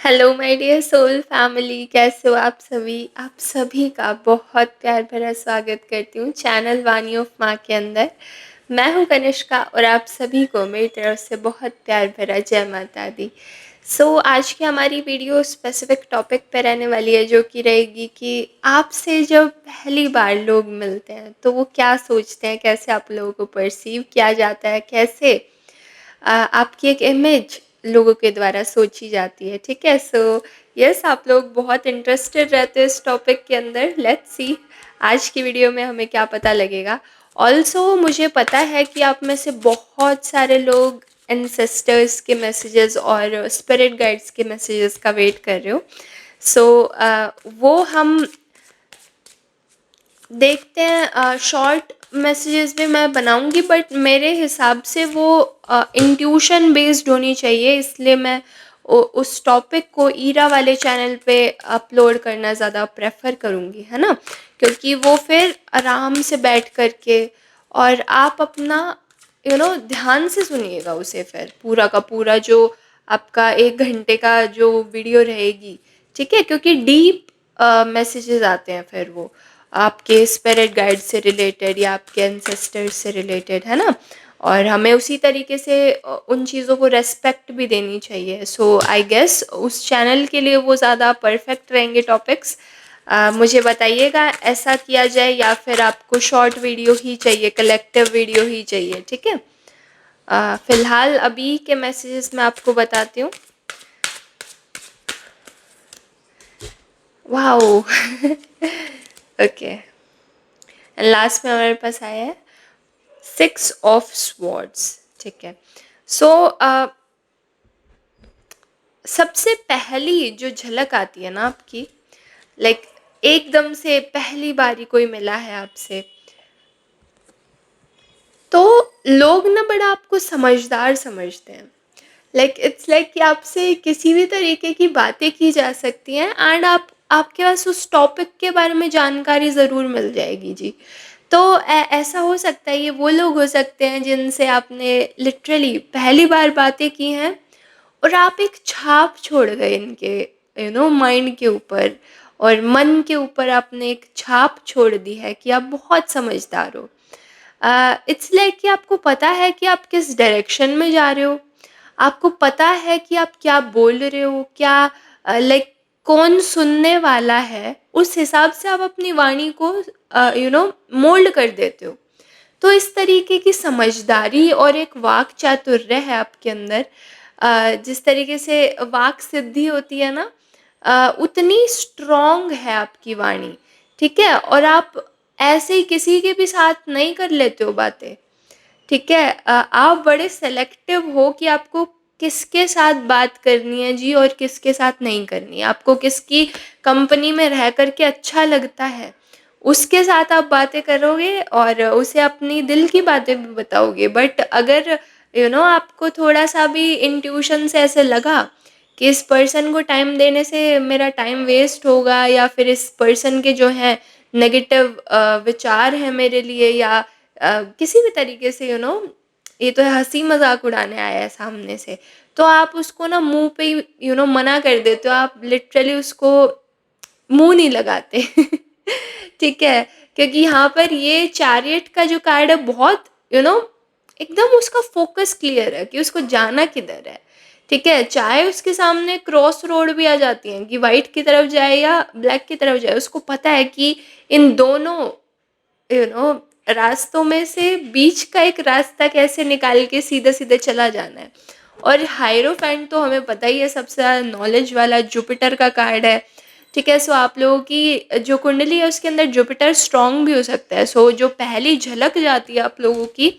Hello my dear soul family, कैसे हो आप सभी का बहुत प्यार भरा स्वागत करती हूँ चैनल वानी ऑफ माँ के अंदर। मैं हूँ कनिष्का और आप सभी को मेरी तरफ से बहुत प्यार भरा जय माता दी। आज की हमारी वीडियो स्पेसिफिक टॉपिक पर रहने वाली है, जो कि रहेगी कि आपसे जब पहली बार लोग मिलते हैं तो वो क्या सोचते हैं, कैसे आप लोगों को परसीव किया जाता है, कैसे आपकी एक इमेज लोगों के द्वारा सोची जाती है। ठीक है, यस, आप लोग बहुत इंटरेस्टेड रहते हैं इस टॉपिक के अंदर। लेट्स सी आज की वीडियो में हमें क्या पता लगेगा। ऑल्सो मुझे पता है कि आप में से बहुत सारे लोग एंसेस्टर्स के मैसेजेस और स्पिरिट गाइड्स के मैसेजेस का वेट कर रहे हो। वो हम देखते हैं। शॉर्ट मैसेजेस भी मैं बनाऊंगी, बट मेरे हिसाब से वो इंट्यूशन बेस्ड होनी चाहिए, इसलिए मैं उस टॉपिक को ईरा वाले चैनल पे अपलोड करना ज़्यादा प्रेफर करूँगी, है ना। क्योंकि वो फिर आराम से बैठ कर के और आप अपना ध्यान से सुनिएगा उसे, फिर पूरा का पूरा जो आपका 1 घंटे का जो वीडियो रहेगी। ठीक है, क्योंकि डीप मैसेजेस आते हैं फिर वो आपके स्पिरिट गाइड से रिलेटेड या आपके एंसेस्टर्स से रिलेटेड, है ना। और हमें उसी तरीके से उन चीज़ों को रेस्पेक्ट भी देनी चाहिए। आई गेस उस चैनल के लिए वो ज़्यादा परफेक्ट रहेंगे टॉपिक्स। मुझे बताइएगा ऐसा किया जाए या फिर आपको शॉर्ट वीडियो ही चाहिए, कलेक्टिव वीडियो ही चाहिए। ठीक है, फ़िलहाल अभी के मैसेजेस मैं आपको बताती हूँ। वाओ ओके, लास्ट में हमारे पास आया है 6 ऑफ स्वॉर्ड्स। ठीक है, सो सबसे पहली जो झलक आती है ना आपकी, लाइक एकदम से पहली बारी कोई मिला है आपसे, तो लोग ना बड़ा आपको समझदार समझते हैं। इट्स लाइक कि आपसे किसी भी तरीके की बातें की जा सकती हैं एंड आपके पास उस टॉपिक के बारे में जानकारी ज़रूर मिल जाएगी जी। तो ऐसा हो सकता है, ये वो लोग हो सकते हैं जिनसे आपने लिटरली पहली बार बातें की हैं और आप एक छाप छोड़ गए इनके माइंड के ऊपर और मन के ऊपर आपने एक छाप छोड़ दी है कि आप बहुत समझदार हो। इट्स लाइक कि आपको पता है कि आप किस डायरेक्शन में जा रहे हो, आपको पता है कि आप क्या बोल रहे हो, क्या लाइक कौन सुनने वाला है, उस हिसाब से आप अपनी वाणी को मोल्ड कर देते हो। तो इस तरीके की समझदारी और एक वाक चातुर्य है आपके अंदर। जिस तरीके से वाक सिद्धि होती है ना, उतनी स्ट्रॉन्ग है आपकी वाणी। ठीक है, और आप ऐसे ही किसी के भी साथ नहीं कर लेते हो बातें। ठीक है, आप बड़े सेलेक्टिव हो कि आपको किसके साथ बात करनी है जी और किसके साथ नहीं करनी है। आपको किसकी कंपनी में रह कर के अच्छा लगता है, उसके साथ आप बातें करोगे और उसे अपनी दिल की बातें भी बताओगे। बट अगर आपको थोड़ा-सा भी इंट्यूशन से ऐसे लगा कि इस पर्सन को टाइम देने से मेरा टाइम वेस्ट होगा, या फिर इस पर्सन के जो हैं नेगेटिव विचार हैं मेरे लिए, या किसी भी तरीके से ये तो हँसी मज़ाक उड़ाने आया है सामने से, तो आप उसको ना मुँह पे ही मना कर देते हो। आप लिटरली उसको मुँह नहीं लगाते ठीक है, क्योंकि यहाँ पर ये चैरियट का जो कार्ड है बहुत एकदम उसका फ़ोकस क्लियर है कि उसको जाना किधर है। ठीक है, चाहे उसके सामने क्रॉस रोड भी आ जाती हैं कि व्हाइट की तरफ जाए या ब्लैक की तरफ जाए, उसको पता है कि इन दोनों यू नो रास्तों में से बीच का एक रास्ता कैसे निकाल के सीधे-सीधे चला जाना है। और हायरोफेंट तो हमें पता ही है, सबसे ज़्यादा नॉलेज वाला जुपिटर का कार्ड है। ठीक है, आप लोगों की जो कुंडली है उसके अंदर जुपिटर स्ट्रॉन्ग भी हो सकता है। जो पहली झलक जाती है आप लोगों की,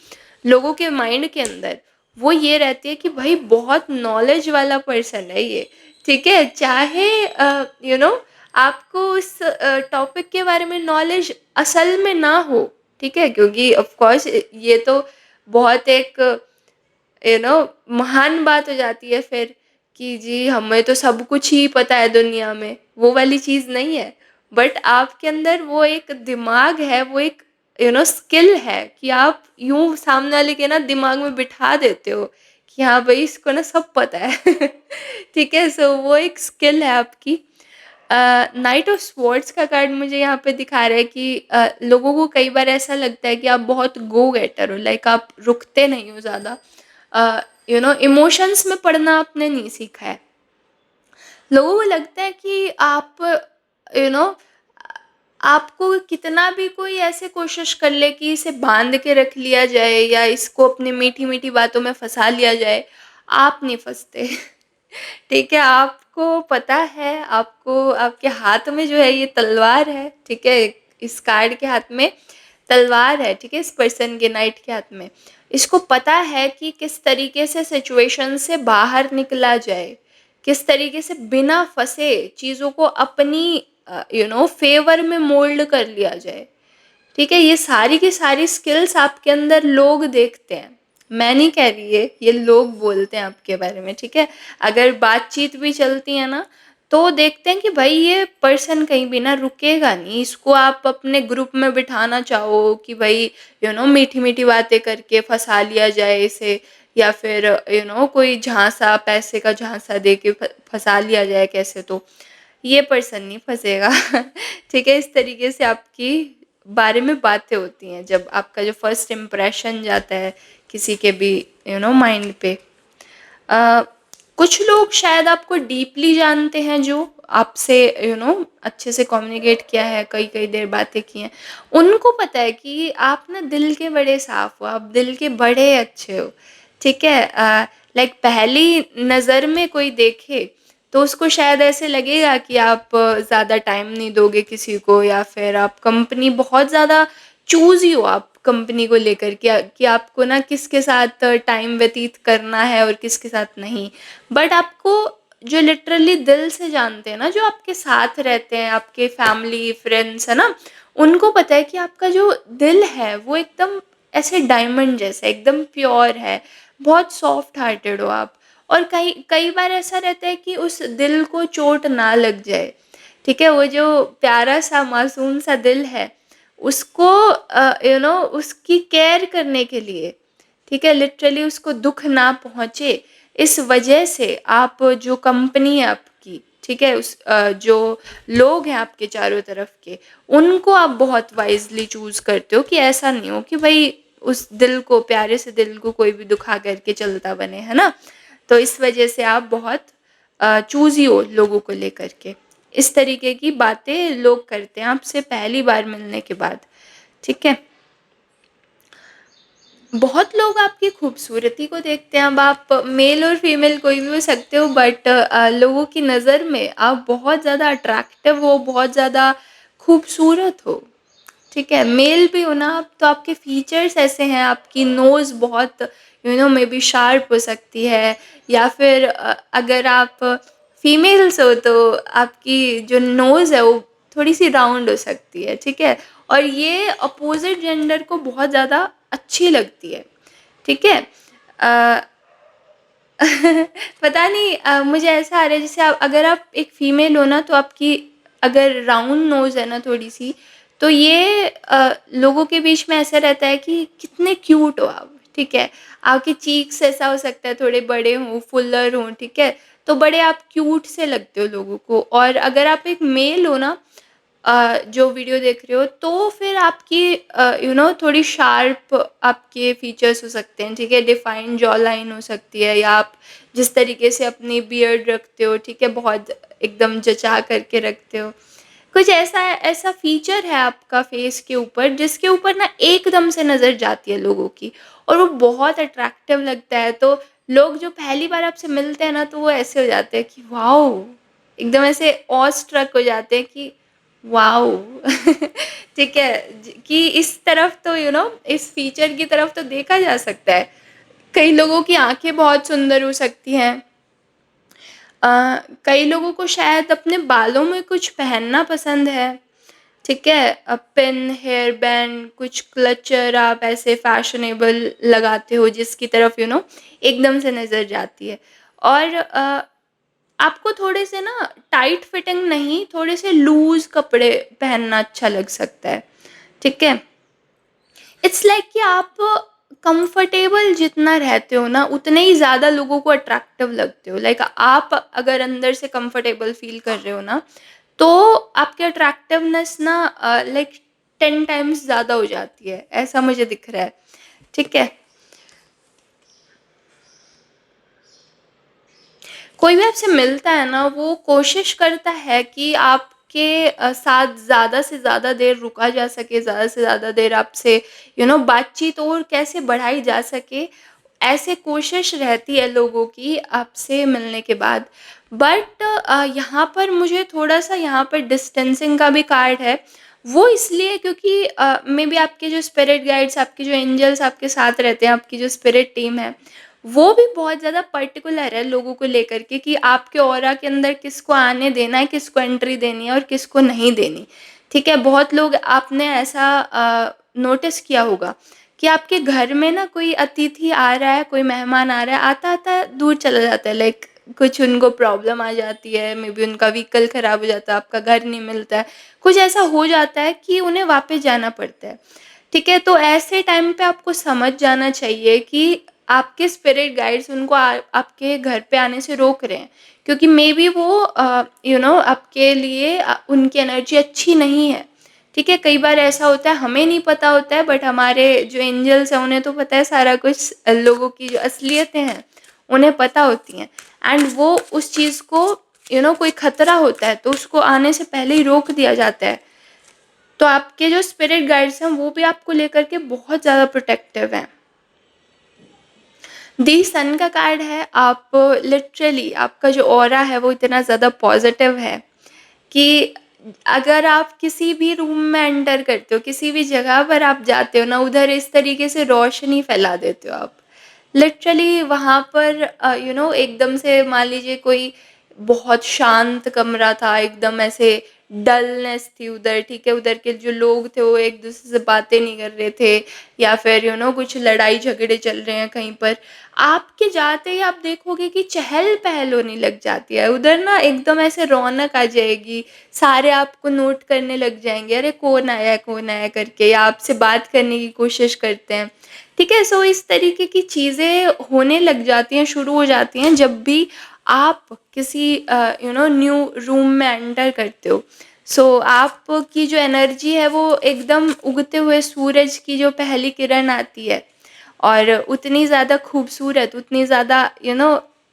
लोगों के माइंड के अंदर, वो ये रहती है कि भाई बहुत नॉलेज वाला पर्सन है ये। ठीक है, चाहे आपको उस टॉपिक के बारे में नॉलेज असल में ना हो। ठीक है, क्योंकि ऑफ कोर्स ये तो बहुत एक महान बात हो जाती है फिर कि जी हमें तो सब कुछ ही पता है दुनिया में, वो वाली चीज़ नहीं है। बट आपके अंदर वो एक दिमाग है, वो एक स्किल है कि आप यूँ सामने वाले के ना दिमाग में बिठा देते हो कि कि हाँ भाई इसको ना सब पता है। ठीक है, सो वो एक स्किल है आपकी। नाइट ऑफ स्वॉर्ड्स का कार्ड मुझे यहाँ पे दिखा रहा है कि लोगों को कई बार ऐसा लगता है कि आप बहुत गो गेटर हो, लाइक आप रुकते नहीं हो ज़्यादा। इमोशंस में पढ़ना आपने नहीं सीखा है। लोगों को लगता है कि आप यू नो आपको कितना भी कोई ऐसे कोशिश कर ले कि इसे बांध के रख लिया जाए या इसको अपनी मीठी मीठी बातों में फंसा लिया जाए, आप नहीं फंसते। ठीक है, आपको पता है, आपको आपके हाथ में जो है ये तलवार है, ठीक है, इस कार्ड के हाथ में तलवार है, ठीक है, इस पर्सन के नाइट के हाथ में। इसको पता है कि किस तरीके से सिचुएशन से बाहर निकला जाए, किस तरीके से बिना फंसे चीज़ों को अपनी फेवर में मोल्ड कर लिया जाए। ठीक है, ये सारी की सारी स्किल्स आपके अंदर लोग देखते हैं। मैं नहीं कह रही है, ये लोग बोलते हैं आपके बारे में, ठीक है। अगर बातचीत भी चलती है ना, तो देखते हैं कि भाई ये पर्सन कहीं भी ना रुकेगा नहीं। इसको आप अपने ग्रुप में बिठाना चाहो कि भाई मीठी मीठी बातें करके फंसा लिया जाए इसे, या फिर कोई झांसा, पैसे का झांसा दे के फंसा लिया जाए कैसे, तो ये पर्सन नहीं फंसेगा। ठीक है, इस तरीके से आपकी बारे में बातें होती हैं जब आपका जो फर्स्ट इम्प्रेशन जाता है किसी के भी माइंड पे। अ, कुछ लोग शायद आपको डीपली जानते हैं, जो आपसे अच्छे से कम्युनिकेट किया है, कई कई देर बातें की हैं। उनको पता है कि आप ना दिल के बड़े साफ हो, आप दिल के बड़े अच्छे हो। ठीक है, लाइक पहली नज़र में कोई देखे तो उसको शायद ऐसे लगेगा कि आप ज़्यादा टाइम नहीं दोगे किसी को, या फिर आप कंपनी बहुत ज़्यादा चूज़ी हो आप कंपनी को लेकर कि आपको ना किसके साथ टाइम व्यतीत करना है और किसके साथ नहीं। बट आपको जो लिटरली दिल से जानते हैं ना, जो आपके साथ रहते हैं, आपके फैमिली फ्रेंड्स है ना, उनको पता है कि आपका जो दिल है वो एकदम ऐसे डायमंड जैसा एकदम प्योर है, बहुत सॉफ्ट हार्टेड हो आप। और कई कई बार ऐसा रहता है कि उस दिल को चोट ना लग जाए। ठीक है, वो जो प्यारा सा मासूम सा दिल है, उसको उसकी केयर करने के लिए, ठीक है, लिटरली उसको दुख ना पहुँचे, इस वजह से आप जो कंपनी है आपकी, ठीक है, जो लोग हैं आपके चारों तरफ के, उनको आप बहुत वाइज़ली चूज़ करते हो कि ऐसा नहीं हो कि भई उस दिल को, प्यारे से दिल को कोई भी दुखा करके चलता बने, है ना? तो इस वजह से आप बहुत चूज़ी हो लोगों को लेकर के। इस तरीके की बातें लोग करते हैं आपसे पहली बार मिलने के बाद, ठीक है? बहुत लोग आपकी खूबसूरती को देखते हैं, अब आप मेल और फीमेल कोई भी हो सकते हो, बट लोगों की नज़र में आप बहुत ज़्यादा अट्रैक्टिव हो, बहुत ज़्यादा खूबसूरत हो। ठीक है, मेल भी हो ना आप, तो आपके फीचर्स ऐसे हैं, आपकी नोज़ बहुत मे बी शार्प हो सकती है, या फिर अगर आप फीमेल्स हो तो आपकी जो नोज़ है वो थोड़ी-सी राउंड हो सकती है, ठीक है? और ये अपोज़िट जेंडर को बहुत ज़्यादा अच्छी लगती है, ठीक है? अ, पता नहीं, मुझे ऐसा आ रहा है जैसे आप, अगर आप एक फीमेल हो ना, तो आपकी अगर राउंड नोज़ है ना थोड़ी-सी, तो ये लोगों के बीच में ऐसा रहता है कि कितने क्यूट हो आप, ठीक है? आपके चीक्स ऐसा हो सकता है थोड़े बड़े हों, फुल्लर हों, ठीक है? तो बड़े आप क्यूट से लगते हो लोगों को। और अगर आप एक मेल हो ना, जो वीडियो देख रहे हो, तो फिर आपकी थोड़ी शार्प आपके फीचर्स हो सकते हैं, ठीक है? डिफाइंड जॉ लाइन हो सकती है, या आप जिस तरीके से अपनी बियर्ड रखते हो, ठीक है? बहुत एकदम जचा करके रखते हो। कुछ ऐसा ऐसा फीचर है आपका फेस के ऊपर, जिसके ऊपर ना एकदम से नज़र जाती है लोगों की, और वो बहुत अट्रैक्टिव लगता है। तो लोग जो पहली बार आपसे मिलते हैं ना, तो वो ऐसे हो जाते हैं कि वॉव! एकदम ऐसे ऑ स्ट्रक हो जाते हैं कि वॉव! ठीक है, कि इस तरफ तो इस फीचर की तरफ तो देखा जा सकता है। कई लोगों की आँखें बहुत सुंदर हो सकती हैं। कई लोगों को शायद अपने बालों में कुछ पहनना पसंद है, ठीक है? पिन, हेयर बैंड, कुछ क्लचर आप ऐसे फैशनेबल लगाते हो जिसकी तरफ एकदम से नज़र जाती है। और आपको थोड़े से ना टाइट फिटिंग नहीं, थोड़े से लूज़ कपड़े पहनना अच्छा लग सकता है, ठीक है? इट्स लाइक कि आप कंफर्टेबल जितना रहते हो ना, उतने ही ज़्यादा लोगों को अट्रैक्टिव लगते हो। लाइक आप अगर अंदर से कंफर्टेबल फ़ील कर रहे हो ना, तो आपकी अट्रैक्टिवनेस ना लाइक 10 टाइम्स ज़्यादा हो जाती है, ऐसा मुझे दिख रहा है। ठीक है? कोई भी आपसे मिलता है ना, वो कोशिश करता है कि आपके साथ ज़्यादा से ज़्यादा देर रुका जा सके, ज़्यादा से ज़्यादा देर आपसे बातचीत और कैसे बढ़ाई जा सके, ऐसे कोशिश रहती है लोगों की आपसे मिलने के बाद। बट यहाँ पर मुझे थोड़ा-सा यहाँ पर डिस्टेंसिंग का भी कार्ड है। वो इसलिए क्योंकि मेबी आपके जो स्पिरिट गाइड्स, आपके जो एंजल्स आपके साथ रहते हैं, आपकी जो स्पिरिट टीम है, वो भी बहुत ज़्यादा पर्टिकुलर है लोगों को लेकर के कि आपके ऑरा के अंदर किसको आने देना है, किसको एंट्री देनी है और किसको नहीं देनी। ठीक है? बहुत लोग आपने ऐसा नोटिस किया होगा कि आपके घर में ना कोई अतिथि आ रहा है, कोई मेहमान आ रहा है, आता-आता दूर चला जाता है। लाइक कुछ उनको प्रॉब्लम आ जाती है, मेबी उनका व्हीकल खराब हो जाता है, आपका घर नहीं मिलता है, कुछ ऐसा हो जाता है कि उन्हें वापस जाना पड़ता है। ठीक है? तो ऐसे टाइम पे आपको समझ जाना चाहिए कि आपके स्पिरिट गाइड्स उनको आपके घर पे आने से रोक रहे हैं, क्योंकि मेबी वो आपके लिए उनकी एनर्जी अच्छी नहीं है। ठीक है? कई बार ऐसा होता है, हमें नहीं पता होता है, बट हमारे जो एंजल्स हैं उन्हें तो पता है सारा कुछ। लोगों की जो असलियतें हैं उन्हें पता होती हैं, एंड वो उस चीज़ को कोई खतरा होता है तो उसको आने से पहले ही रोक दिया जाता है। तो आपके जो स्पिरिट गाइड्स हैं वो भी आपको लेकर के बहुत ज़्यादा प्रोटेक्टिव हैं। दी सन का कार्ड है। आप लिटरली, आपका जो ऑरा है वो इतना ज़्यादा पॉजिटिव है कि अगर आप किसी भी रूम में एंटर करते हो, किसी भी जगह पर आप जाते हो ना, उधर इस तरीके से रोशनी फैला देते हो आप। लिटरली वहाँ पर एकदम से मान लीजिए कोई बहुत शांत कमरा था, एकदम ऐसे डलनेस थी उधर, ठीक है? उधर के जो लोग थे वो एक-दूसरे से बातें नहीं कर रहे थे, या फिर कुछ लड़ाई-झगड़े चल रहे हैं कहीं पर। आपके जाते ही आप देखोगे कि चहल-पहल होने लग जाती है। उधर ना एकदम ऐसे रौनक आ जाएगी, सारे आपको नोट करने लग जाएँगे, अरे कौन आया करके, या आपसे बात करने की कोशिश करते हैं। ठीक है? सो इस तरीके की चीज़ें होने लग जाती हैं, शुरू हो जाती हैं जब भी आप किसी न्यू रूम में एंटर करते हो। सो आपकी जो एनर्जी है वो एकदम उगते हुए सूरज की जो पहली किरण आती है, और उतनी ज़्यादा खूबसूरत, उतनी ज़्यादा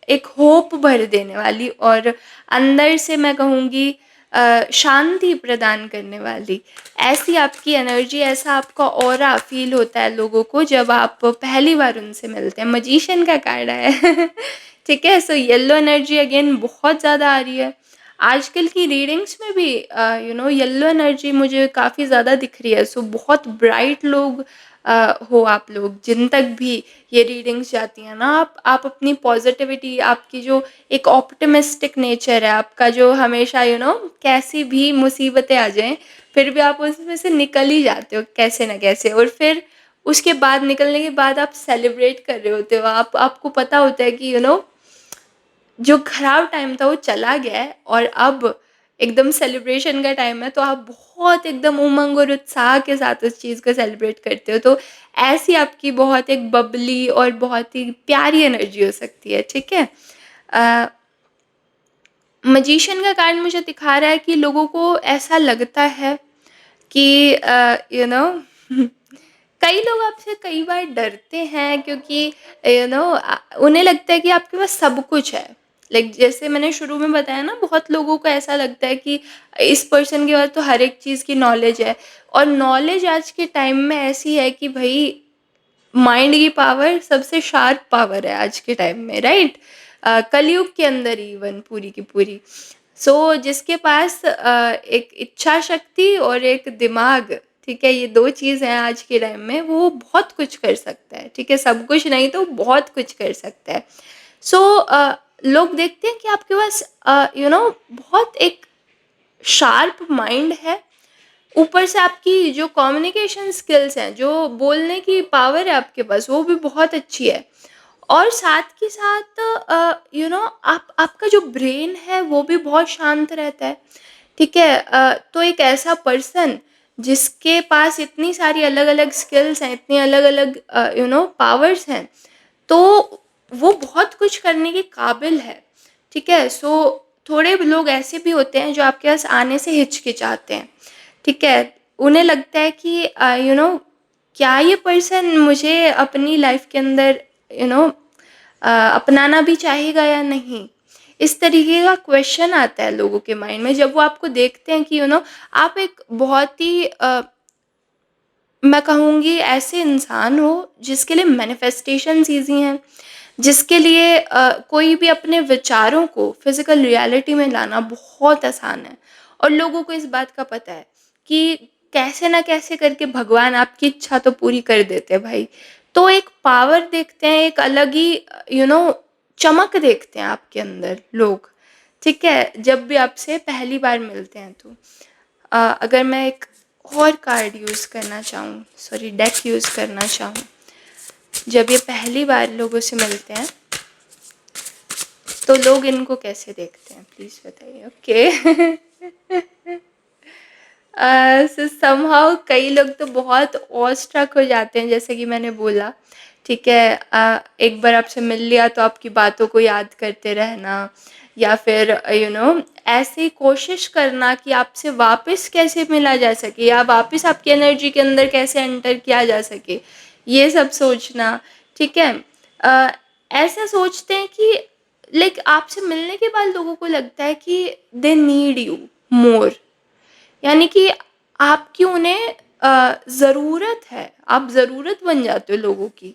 एक होप भर देने वाली, और अंदर से मैं कहूँगी शांति प्रदान करने वाली, ऐसी आपकी एनर्जी, ऐसा आपका ऑरा फ़ील होता है लोगों को जब आप पहली बार उनसे मिलते हैं। मैजिशियन का कार्ड है। ठीक है? सो येलो एनर्जी अगेन बहुत ज़्यादा आ रही है। आजकल की रीडिंग्स में भी येलो एनर्जी मुझे काफ़ी ज़्यादा दिख रही है। सो बहुत ब्राइट लोग हो आप लोग, जिन तक भी ये रीडिंग्स जाती हैं ना, आप अपनी पॉज़िटिविटी, आपकी जो एक ऑप्टिमिस्टिक नेचर है, आपका जो हमेशा कैसी भी मुसीबतें आ जाएँ, फिर भी आप उसमें से निकल ही जाते हो कैसे न कैसे, और फिर उसके बाद, निकलने के बाद आप सेलिब्रेट कर रहे होते हो। आपको पता होता है कि जो खराब टाइम था वो चला गया है, और अब एकदम सेलिब्रेशन का टाइम है, तो आप बहुत एकदम उमंग और उत्साह के साथ उस चीज़ को सेलिब्रेट करते हो। तो ऐसी आपकी बहुत एक बबली और बहुत ही प्यारी एनर्जी हो सकती है, ठीक है? अ, मैजिशियन का कार्ड मुझे दिखा रहा है कि लोगों को ऐसा लगता है कि कई लोग आपसे कई बार डरते हैं, क्योंकि उन्हें लगता है कि आपके पास सब कुछ है। लाइक जैसे मैंने शुरू में बताया ना, बहुत लोगों को ऐसा लगता है कि इस पर्सन के पास तो हर एक चीज़ की नॉलेज है, और नॉलेज आज के टाइम में ऐसी है कि भई माइंड की पावर सबसे शार्प पावर है आज के टाइम में, राइट? कलयुग के अंदर इवन पूरी की पूरी। सो जिसके पास एक इच्छा शक्ति और एक दिमाग, ठीक है? ये 2 चीज़ हैं आज के टाइम में, वो बहुत कुछ कर सकता है, ठीक है? सब कुछ नहीं तो बहुत कुछ कर सकता है। सो लोग देखते हैं कि आपके पास बहुत एक शार्प माइंड है, ऊपर से आपकी जो कम्युनिकेशन स्किल्स हैं, जो बोलने की पावर है आपके पास, वो भी बहुत अच्छी है। और साथ के साथ आप आपका जो ब्रेन है वो भी बहुत शांत रहता है, ठीक है? तो एक ऐसा पर्सन जिसके पास इतनी सारी अलग-अलग स्किल्स हैं, इतनी अलग-अलग पावर्स हैं, तो वो बहुत कुछ करने के काबिल है, ठीक है? सो थोड़े लोग ऐसे भी होते हैं जो आपके पास आने से हिचकिचाते हैं, ठीक है? उन्हें लगता है कि क्या ये पर्सन मुझे अपनी लाइफ़ के अंदर यू नो अपनाना भी चाहेगा या नहीं? इस तरीके का क्वेश्चन आता है लोगों के माइंड में जब वो आपको देखते हैं कि आप एक बहुत ही मैं कहूँगी ऐसे इंसान हो जिसके लिए मैनिफेस्टेशंस ईज़ी हैं, जिसके लिए कोई भी अपने विचारों को फ़िज़िकल रियलिटी में लाना बहुत आसान है। और लोगों को इस बात का पता है कि कैसे ना कैसे करके भगवान आपकी इच्छा तो पूरी कर देते हैं भाई। तो एक पावर देखते हैं, एक अलग ही चमक देखते हैं आपके अंदर लोग, ठीक है? जब भी आपसे पहली बार मिलते हैं तो। अगर मैं एक और कार्ड यूज़ करना चाहूँ, सॉरी डेक यूज़ करना चाहूँ, जब ये पहली बार लोगों से मिलते हैं, तो लोग इनको कैसे देखते हैं? प्लीज़ बताइए। ओके। सो समहाउ कई लोग तो बहुत ऑ स्ट्रक हो जाते हैं जैसे कि मैंने बोला, ठीक है? एक बार आपसे मिल लिया तो आपकी बातों को याद करते रहना या फिर ऐसे ही कोशिश करना कि आपसे वापस कैसे मिला जा सके या वापस आपकी एनर्जी के अंदर कैसे एंटर किया जा सके, ये सब सोचना, ठीक है? अ, ऐसा सोचते हैं कि लाइक आपसे मिलने के बाद लोगों को लगता है कि दे नीड यू मोर, यानी कि आपकी उन्हें ज़रूरत है, आप ज़रूरत बन जाते हो लोगों की,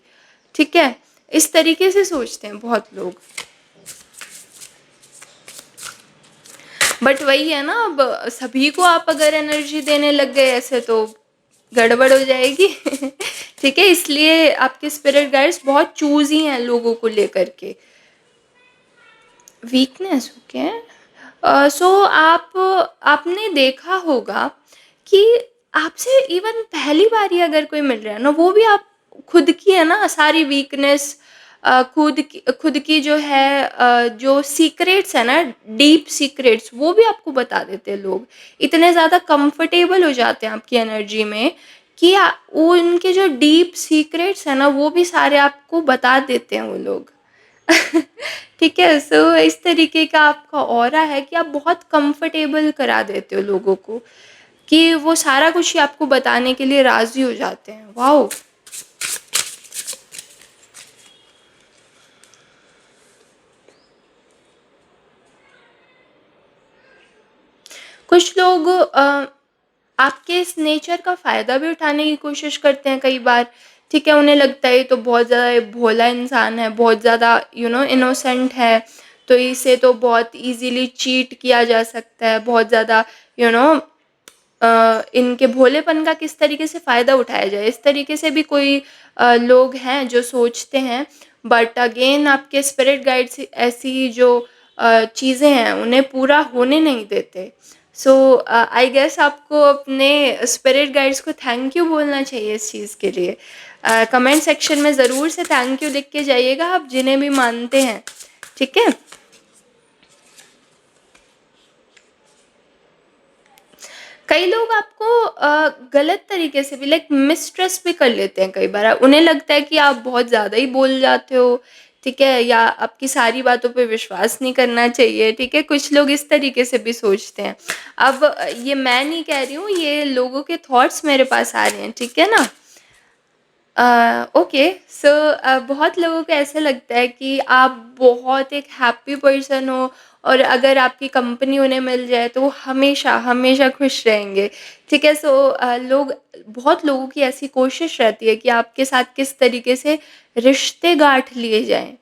ठीक है? इस तरीके से सोचते हैं बहुत लोग। बट वही है ना, अब सभी को आप अगर एनर्जी देने लग गए ऐसे तो गड़बड़ हो जाएगी। ठीक है? इसलिए आपके स्पिरिट गाइड्स बहुत चूज़ी हैं लोगों को लेकर के। Weakness okay. सो आपने देखा होगा कि आपसे इवन पहली बार ही अगर कोई मिल रहा है ना, वो भी आप खुद की है ना सारी वीकनेस, खुद की जो है जो सीक्रेट्स है ना, डीप सीक्रेट्स वो भी आपको बता देते हैं लोग। इतने ज़्यादा कंफर्टेबल हो जाते हैं आपकी एनर्जी में कि वो उनके जो डीप सीक्रेट्स हैं ना, वो भी सारे आपको बता देते हैं वो लोग। ठीक है, सो इस तरीके का आपका ऑरा है कि आप बहुत कंफर्टेबल करा देते हो लोगों को, कि वो सारा कुछ ही आपको बताने के लिए राज़ी हो जाते हैं। वॉव! कुछ लोग आपके इस नेचर का फ़ायदा भी उठाने की कोशिश करते हैं कई बार, ठीक है? उन्हें लगता है ये तो बहुत ज़्यादा भोला इंसान है, बहुत ज़्यादा इनोसेंट है, तो इसे तो बहुत ईज़िली चीट किया जा सकता है, बहुत ज़्यादा यू नो इनके भोलेपन का किस तरीके से फ़ायदा उठाया जाए, इस तरीके से भी कोई लोग हैं जो सोचते हैं। बट अगेन आपके स्पिरिट गाइड्स ऐसी जो चीज़ें हैं उन्हें पूरा होने नहीं देते। सो आई गेस आपको अपने स्पिरिट गाइड्स को थैंक यू बोलना चाहिए इस चीज़ के लिए। कमेंट सेक्शन में ज़रूर से थैंक यू लिख के जाइएगा आप जिन्हें भी मानते हैं, ठीक है? कई लोग आपको गलत तरीके से भी लाइक मिसट्रस्ट भी कर लेते हैं कई बार। उन्हें लगता है कि आप बहुत ज़्यादा ही बोल जाते हो, ठीक है? या आपकी सारी बातों पे विश्वास नहीं करना चाहिए, ठीक है? कुछ लोग इस तरीके से भी सोचते हैं। अब ये मैं नहीं कह रही हूँ, ये लोगों के थॉट्स मेरे पास आ रहे हैं, ठीक है ना? ओके, सो बहुत लोगों को ऐसा लगता है कि आप बहुत एक हैप्पी पर्सन हो और अगर आपकी कंपनी उन्हें मिल जाए तो वो हमेशा हमेशा खुश रहेंगे, ठीक है? सो लोग बहुत लोगों की ऐसी कोशिश रहती है कि आपके साथ किस तरीके से रिश्ते गांठ लिए जाएं,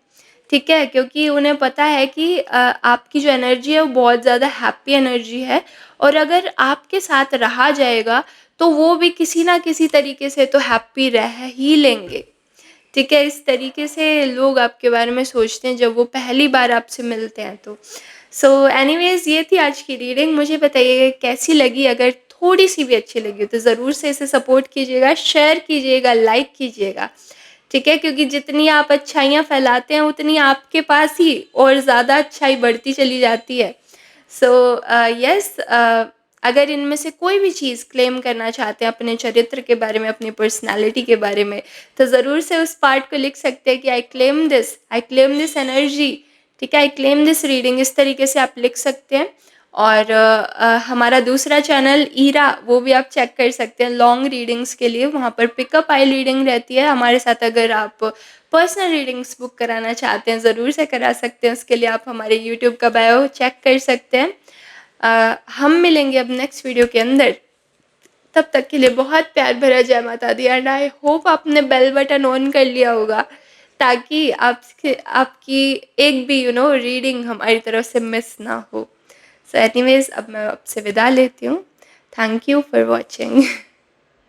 ठीक है? क्योंकि उन्हें पता है कि आपकी जो एनर्जी है वो बहुत ज़्यादा हैप्पी एनर्जी है और अगर आपके साथ रहा जाएगा तो वो भी किसी न किसी तरीके से तो हैप्पी रह ही लेंगे, ठीक है? इस तरीके से लोग आपके बारे में सोचते हैं जब वो पहली बार आपसे मिलते हैं तो। सो एनीवेज़ ये थी आज की रीडिंग। मुझे बताइएगा कैसी लगी? अगर थोड़ी-सी भी अच्छी लगी हो तो ज़रूर से इसे सपोर्ट कीजिएगा, शेयर कीजिएगा, लाइक कीजिएगा, ठीक है? क्योंकि जितनी आप अच्छाइयाँ फैलाते हैं उतनी आपके पास ही और ज़्यादा अच्छाई बढ़ती चली जाती है। सो येस अगर इनमें से कोई भी चीज़ क्लेम करना चाहते हैं अपने चरित्र के बारे में, अपनी पर्सनैलिटी के बारे में, तो ज़रूर से उस पार्ट को लिख सकते हैं कि आई क्लेम दिस एनर्जी, ठीक है, आई क्लेम दिस रीडिंग, इस तरीके से आप लिख सकते हैं। और हमारा दूसरा चैनल ईरा, वो भी आप चेक कर सकते हैं लॉन्ग रीडिंग्स के लिए। वहाँ पर पिकअप आई रीडिंग रहती है हमारे साथ। अगर आप पर्सनल रीडिंग्स बुक कराना चाहते हैं, ज़रूर से करा सकते हैं। उसके लिए आप हमारे यूट्यूब का बायो चेक कर सकते हैं। हम मिलेंगे अब नेक्स्ट वीडियो के अंदर। तब तक के लिए बहुत प्यार भरा जय माता दी। एंड आई होप आपने बेल बटन ऑन कर लिया होगा, ताकि आपकी एक भी रीडिंग हमारी तरफ से मिस ना हो। सो एनीवेज, अब मैं आपसे विदा लेती हूँ। Thank you for watching.